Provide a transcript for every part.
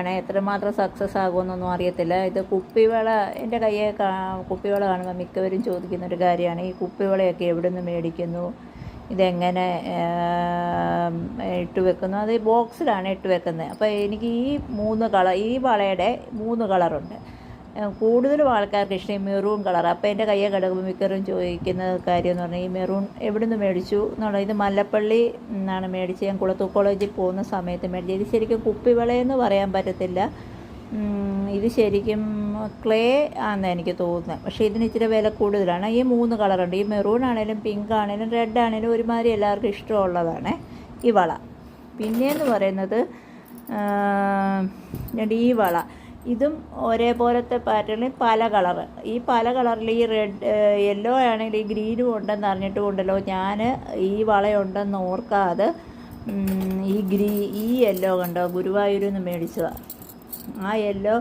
ആണ്. എത്രമാത്രം സക്സസ് ആകുമെന്നൊന്നും അറിയത്തില്ല. ഇത് കുപ്പിവള എൻ്റെ കയ്യെ കുപ്പിവള കാണുമ്പോൾ മിക്കവരും ചോദിക്കുന്നൊരു കാര്യമാണ്, ഈ കുപ്പിവളയൊക്കെ എവിടെ നിന്ന് മേടിക്കുന്നു, ഇതെങ്ങനെ ഇട്ട് വെക്കുന്നു. അത് ബോക്സിലാണ് ഇട്ട് വെക്കുന്നത്. അപ്പോൾ എനിക്ക് ഈ വളയുടെ 3 കളറുണ്ട്. കൂടുതലും ആൾക്കാർക്ക് ഇഷ്ടം ഈ മെറൂൺ കളർ. അപ്പോൾ എൻ്റെ കയ്യെ കിടക്കുമ്പോൾ മിക്കവരും ചോദിക്കുന്ന കാര്യം എന്ന് പറഞ്ഞാൽ ഈ മെറൂൺ എവിടെ നിന്ന് മേടിച്ചു എന്നുള്ളത്. ഇത് മല്ലപ്പള്ളി നിന്നാണ് മേടിച്ചത്. ഞാൻ കുളത്തൂർ കോളേജിൽ പോകുന്ന സമയത്ത് മേടിച്ചത്. ഇത് ശരിക്കും കുപ്പിവളയെന്ന് പറയാൻ പറ്റത്തില്ല. ഇത് ശരിക്കും ക്ലേ ആണെന്ന് എനിക്ക് തോന്നുന്നത്. പക്ഷേ ഇതിന് ഇച്ചിരി വില കൂടുതലാണ്. ഈ 3 കളറുണ്ട്. ഈ മെറൂൺ ആണെങ്കിലും പിങ്ക് ആണെങ്കിലും റെഡ് ആണെങ്കിലും ഒരുമാതിരി എല്ലാവർക്കും ഇഷ്ടമുള്ളതാണ് ഈ വള. പിന്നെയെന്ന് പറയുന്നത് ഈ വള, ഇതും ഒരേപോലത്തെ പാറ്റേണിൽ പല കളറ്. ഈ പല കളറിൽ ഈ റെഡ് യെല്ലോ ആണെങ്കിൽ ഈ ഗ്രീനും ഉണ്ടെന്ന് അറിഞ്ഞിട്ടുമുണ്ടല്ലോ, ഞാൻ ഈ വളയുണ്ടെന്ന് ഓർക്കാതെ ഈ യെല്ലോ കണ്ടോ ഗുരുവായൂരിൽ നിന്ന് മേടിച്ചതാണ്. ആ യെല്ലോ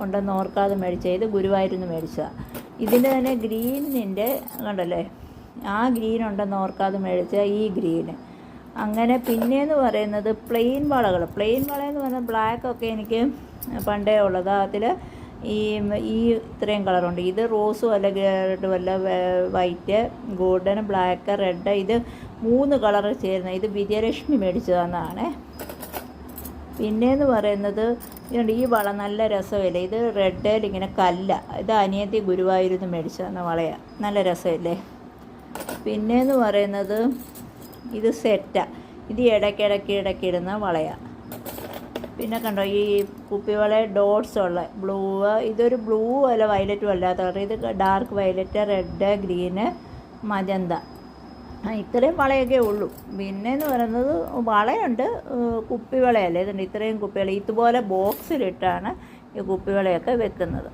ഉണ്ടെന്ന് ഓർക്കാതെ മേടിച്ചത്. ഇത് ഗുരുവായൂരിൽ നിന്ന് മേടിച്ചതാണ്. ഇതിൻ്റെ തന്നെ ഗ്രീനിൻ്റെ കണ്ടല്ലേ, ആ ഗ്രീൻ ഉണ്ടെന്ന് ഓർക്കാതെ മേടിച്ച ഈ ഗ്രീന്. അങ്ങനെ പിന്നെയെന്ന് പറയുന്നത് പ്ലെയിൻ വളകൾ. പ്ലെയിൻ വളയെന്ന് പറഞ്ഞാൽ ബ്ലാക്കൊക്കെ എനിക്ക് പണ്ടേ ഉള്ളത്. അതിൽ ഈ ഇത്രയും കളറുണ്ട്. ഇത് റോസും അല്ല റെഡും അല്ല, വൈറ്റ്, ഗോൾഡൻ, ബ്ലാക്ക്, റെഡ്. ഇത് 3 കളർ ചേരുന്നത്. ഇത് വിജയലക്ഷ്മി മേടിച്ചതെന്നാണ്. പിന്നെയെന്ന് പറയുന്നത് ഈ വള നല്ല രസമില്ലേ, ഇത് റെഡിൽ ഇങ്ങനെ കല്ല. ഇത് അനിയത്തി ഗുരുവായൂരിൽ നിന്ന് മേടിച്ചതെന്ന വളയാണ്. നല്ല രസമില്ലേ. പിന്നെയെന്ന് പറയുന്നത് ഇത് സെറ്റാണ്. ഇത് ഇടയ്ക്കിടയ്ക്ക് ഇടുന്ന വളയാണ്. പിന്നെ കണ്ടോ ഈ കുപ്പിവള ഡോട്ട്സ് ഉള്ള ബ്ലൂ. ഇതൊരു ബ്ലൂ അല്ല വയലറ്റും അല്ലാത്ത കളർ. ഇത് dark violet, red, green, magenta. ഇത്രയും വളയൊക്കെ ഉള്ളൂ. പിന്നെയെന്ന് പറയുന്നത് വളയുണ്ട്, കുപ്പിവളയല്ലേ. ഇതുണ്ട് ഇത്രയും കുപ്പിവള. ഇതുപോലെ ബോക്സിലിട്ടാണ് ഈ കുപ്പിവളയൊക്കെ വെക്കുന്നത്.